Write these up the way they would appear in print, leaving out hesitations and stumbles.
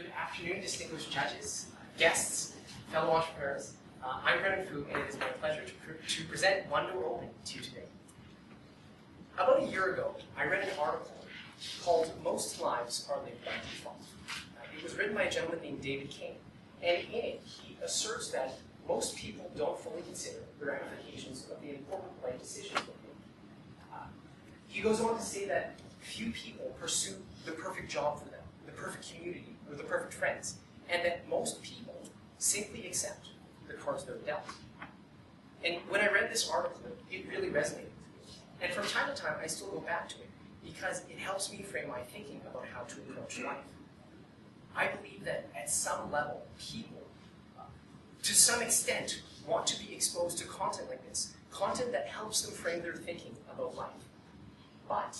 Good afternoon, distinguished judges, guests, fellow entrepreneurs. I'm Brennan Fu, and it is my pleasure to present One Door Open to you today. About a year ago, I read an article called Most Lives Are Lived by Default. It was written by a gentleman named David King, and in it, he asserts that most people don't fully consider the ramifications of the important life decisions they make. He goes on to say that few people pursue the perfect job for them, the perfect community, or the perfect friends, and that most people simply accept the cards they're dealt. And when I read this article, it really resonated with me. And from time to time, I still go back to it, because it helps me frame my thinking about how to approach life. I believe that at some level, people, to some extent, want to be exposed to content like this, content that helps them frame their thinking about life. But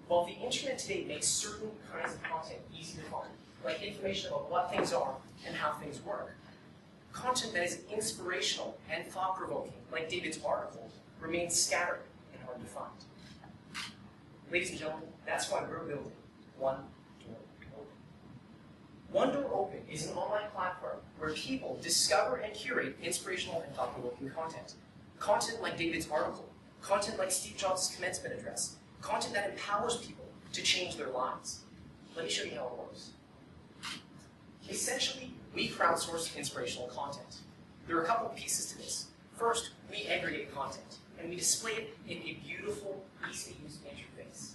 while the internet today makes certain kinds of content easy to find, like information about what things are and how things work, content that is inspirational and thought-provoking, like David's article, remains scattered and hard to find. Ladies and gentlemen, that's why we're building One Door Open. One Door Open is an online platform where people discover and curate inspirational and thought-provoking content. Content like David's article, content like Steve Jobs' commencement address, content that empowers people to change their lives. Let me show you how it works. Essentially, we crowdsource inspirational content. There are a couple of pieces to this. First, we aggregate content, and we display it in a beautiful, easy-to-use interface.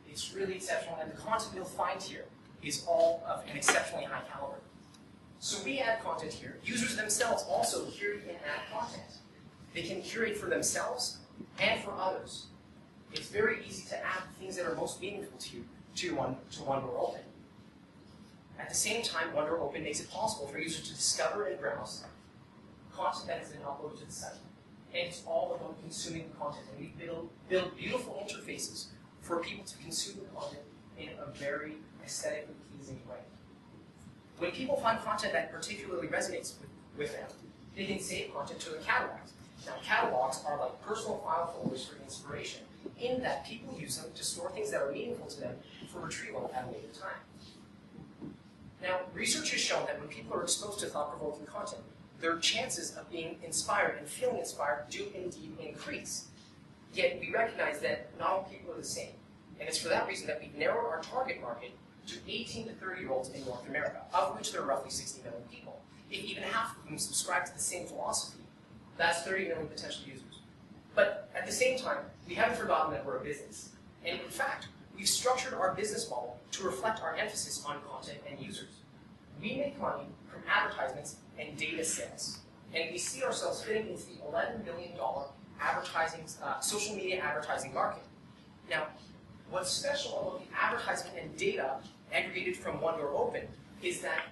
It's really exceptional, and the content you'll find here is all of an exceptionally high caliber. So we add content here. Users themselves also curate and add content. They can curate for themselves and for others. It's very easy to add things that are most meaningful to you to One Door Open. At the same time, One Door Open makes it possible for users to discover and browse content that has been uploaded to the site. And it's all about consuming the content. And we build beautiful interfaces for people to consume the content in a very aesthetically pleasing way. When people find content that particularly resonates with them, they can save content to their catalogs. Now, catalogs are like personal file folders for inspiration, in that people use them to store things that are meaningful to them for retrieval at a later time. Now, research has shown that when people are exposed to thought-provoking content, their chances of being inspired and feeling inspired do indeed increase. Yet, we recognize that not all people are the same. And it's for that reason that we've narrowed our target market to 18 to 30-year-olds in North America, of which there are roughly 60 million people. If even half of them subscribe to the same philosophy, that's 30 million potential users. But at the same time, we haven't forgotten that we're a business. And in fact, we've structured our business model to reflect our emphasis on content and users. We make money from advertisements and data sales. And we see ourselves fitting into the $11 billion advertising, social media advertising market. Now, what's special about the advertisement and data aggregated from One Door Open is that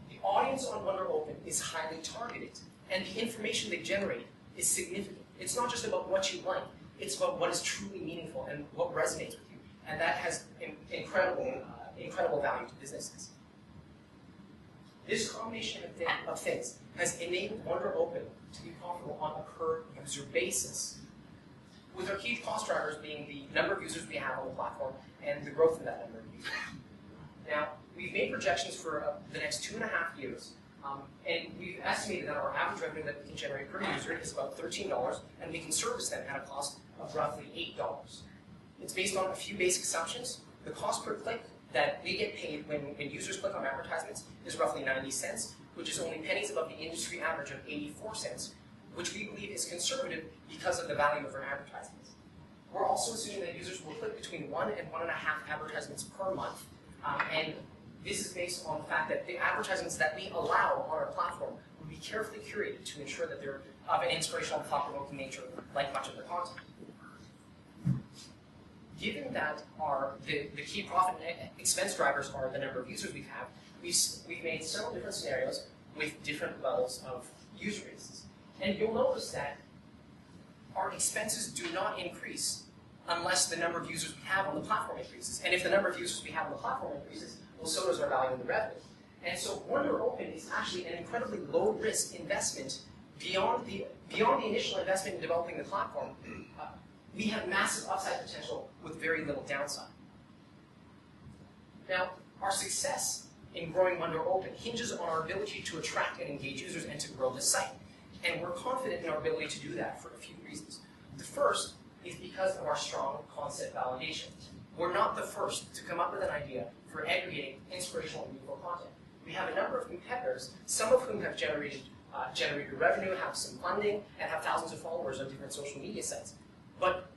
the audience on One Door Open is highly targeted, and the information they generate is significant. It's not just about what you like, it's about what is truly meaningful and what resonates with you. And that has incredible value to businesses. This combination of things has enabled One Door Open to be profitable on a per-user basis, with our key cost drivers being the number of users we have on the platform and the growth in that number of users. Now, we've made projections for the next 2.5 years, and we've estimated that our average revenue that we can generate per user is about $13, and we can service them at a cost of roughly $8. It's based on a few basic assumptions. The cost per click that we get paid when users click on advertisements is roughly 90 cents, which is only pennies above the industry average of 84 cents, which we believe is conservative because of the value of our advertisements. We're also assuming that users will click between 1 and 1.5 advertisements per month, and this is based on the fact that the advertisements that we allow on our platform will be carefully curated to ensure that they're of an inspirational and thought-provoking nature, like much of the content. Given that the key profit and expense drivers are the number of users we have, we've made several different scenarios with different levels of user bases. And you'll notice that our expenses do not increase unless the number of users we have on the platform increases. And if the number of users we have on the platform increases, well, so does our value in the revenue. And so One Door Open is actually an incredibly low-risk investment beyond the initial investment in developing the platform. We have massive upside potential with very little downside. Now, our success in growing One Door Open hinges on our ability to attract and engage users and to grow the site. And we're confident in our ability to do that for a few reasons. The first is because of our strong concept validation. We're not the first to come up with an idea for aggregating inspirational and meaningful content. We have a number of competitors, some of whom have generated revenue, have some funding, and have thousands of followers on different social media sites. But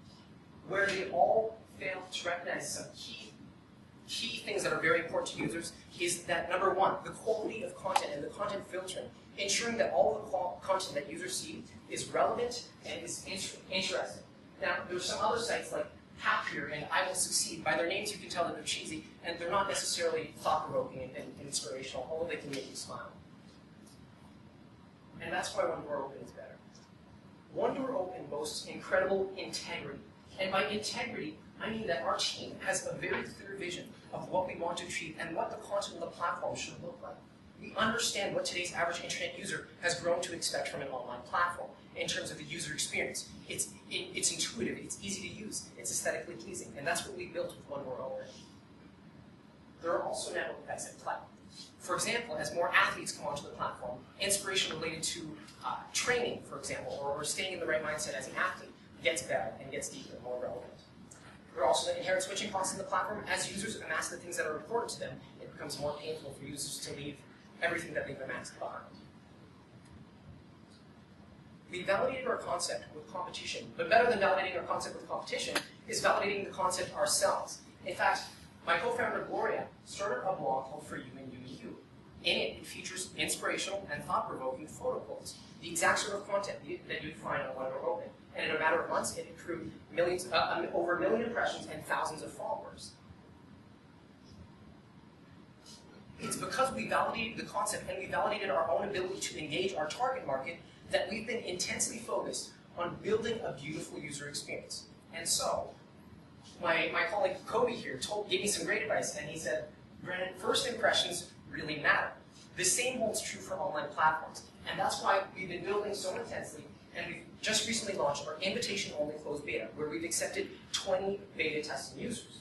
where they all fail to recognize some key things that are very important to users is that, number one, the quality of content and the content filtering, ensuring that all the content that users see is relevant and is interesting. Now, there's some other sites like Happier and I Will Succeed. By their names, you can tell that they're cheesy, and they're not necessarily thought-provoking and inspirational, although they can make you smile. And that's why One Door Open is better. One Door Open boasts incredible integrity. And by integrity, I mean that our team has a very clear vision of what we want to achieve and what the content of the platform should look like. We understand what today's average internet user has grown to expect from an online platform in terms of the user experience. It's intuitive, it's easy to use, it's aesthetically pleasing, and that's what we built with One Door Open. There are also network effects at play. For example, as more athletes come onto the platform, inspiration related to training, for example, or staying in the right mindset as an athlete gets better and gets deeper and more relevant. There are also the inherent switching costs in the platform. As users amass the things that are important to them, it becomes more painful for users to leave everything that they've amassed behind. We validated our concept with competition, but better than validating our concept with competition is validating the concept ourselves. In fact, my co-founder Gloria started a blog called For You and You and You. In it, it features inspirational and thought-provoking photo quotes, the exact sort of content that you'd find on One Door Open. And in a matter of months, it accrued over 1 million impressions and thousands of followers. It's because we validated the concept and we validated our own ability to engage our target market that we've been intensely focused on building a beautiful user experience. And so, my colleague Kobe here gave me some great advice, and he said, Brandon, first impressions really matter. The same holds true for online platforms, and that's why we've been building so intensely, and we've just recently launched our invitation-only closed beta, where we've accepted 20 beta testing users.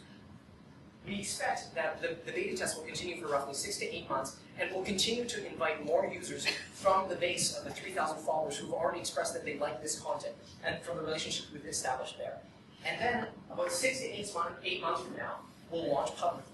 We expect that the beta test will continue for roughly 6 to 8 months, and we'll continue to invite more users from the base of the 3,000 followers who've already expressed that they like this content, and from the relationship we've established there. And then, about 6 to 8 months from now, we'll launch publicly.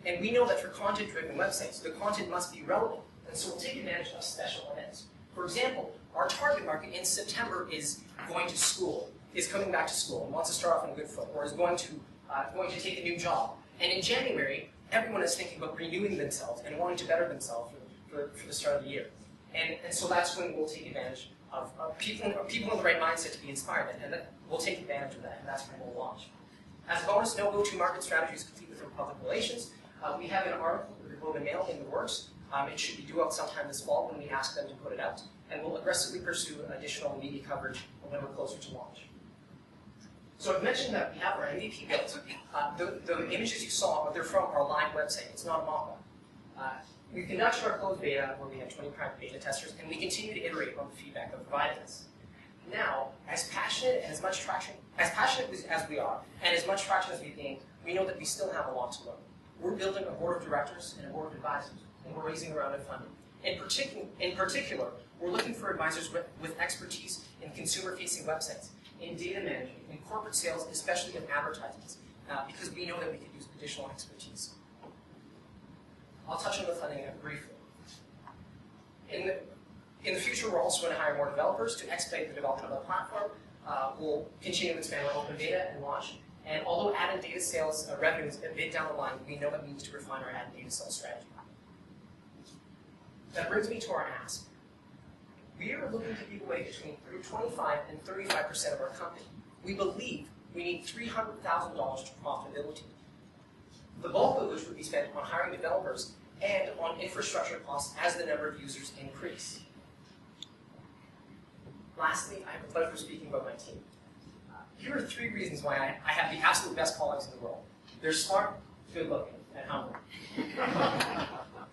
And we know that for content-driven websites, the content must be relevant, and so we'll take advantage of special events. For example, our target market in September is going to school, is coming back to school, and wants to start off on a good foot, or is going to take a new job. And in January, everyone is thinking about renewing themselves and wanting to better themselves for the start of the year. And so that's when we'll take advantage of people in the right mindset to be inspired, and we'll take advantage of that, and that's when we'll launch. As a bonus, no go-to-market strategy is complete with public relations. We have an article with the Globe and Mail in the works. It should be due out sometime this fall when we ask them to put it out, and we'll aggressively pursue additional media coverage when we're closer to launch. So I've mentioned that we have our MVP built. The images you saw, they're from our live website. It's not a mock-up. We've conducted our closed beta where we have 20 private beta testers, and we continue to iterate on the feedback they've provided us. Now, as passionate and as passionate as we are, and as much traction as we've gained, we know that we still have a lot to learn. We're building a board of directors and a board of advisors, and we're raising a round of funding. In particular, we're looking for advisors with expertise in consumer-facing websites, in data management, in corporate sales, especially in advertisements, because we know that we could use additional expertise. I'll touch on the funding briefly. In the future, we're also going to hire more developers to expedite the development of the platform. We'll continue to expand our open data and launch. And although ad and data sales revenue is a bit down the line, we know that we need to refine our ad and data sales strategy. That brings me to our ask. We are looking to give away between 25 and 35% of our company. We believe we need $300,000 to profitability, the bulk of which would be spent on hiring developers and on infrastructure costs as the number of users increase. Lastly, I have the pleasure of speaking about my team. Here are 3 reasons why I have the absolute best colleagues in the world. They're smart, good-looking, and humble.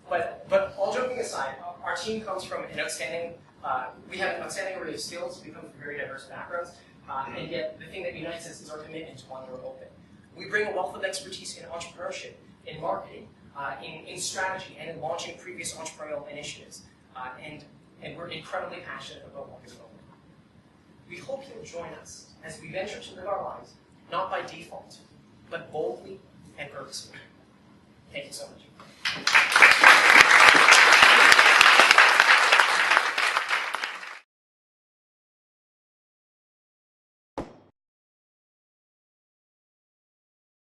But all joking aside, our team comes from an outstanding, we have an outstanding array of skills, we come from very diverse backgrounds, and yet the thing that unites us is our commitment to One Door Open. We bring a wealth of expertise in entrepreneurship, in marketing, in strategy, and in launching previous entrepreneurial initiatives. And we're incredibly passionate about what we're doing. We hope you'll join us as we venture to live our lives, not by default, but boldly and purposefully. Thank you so much.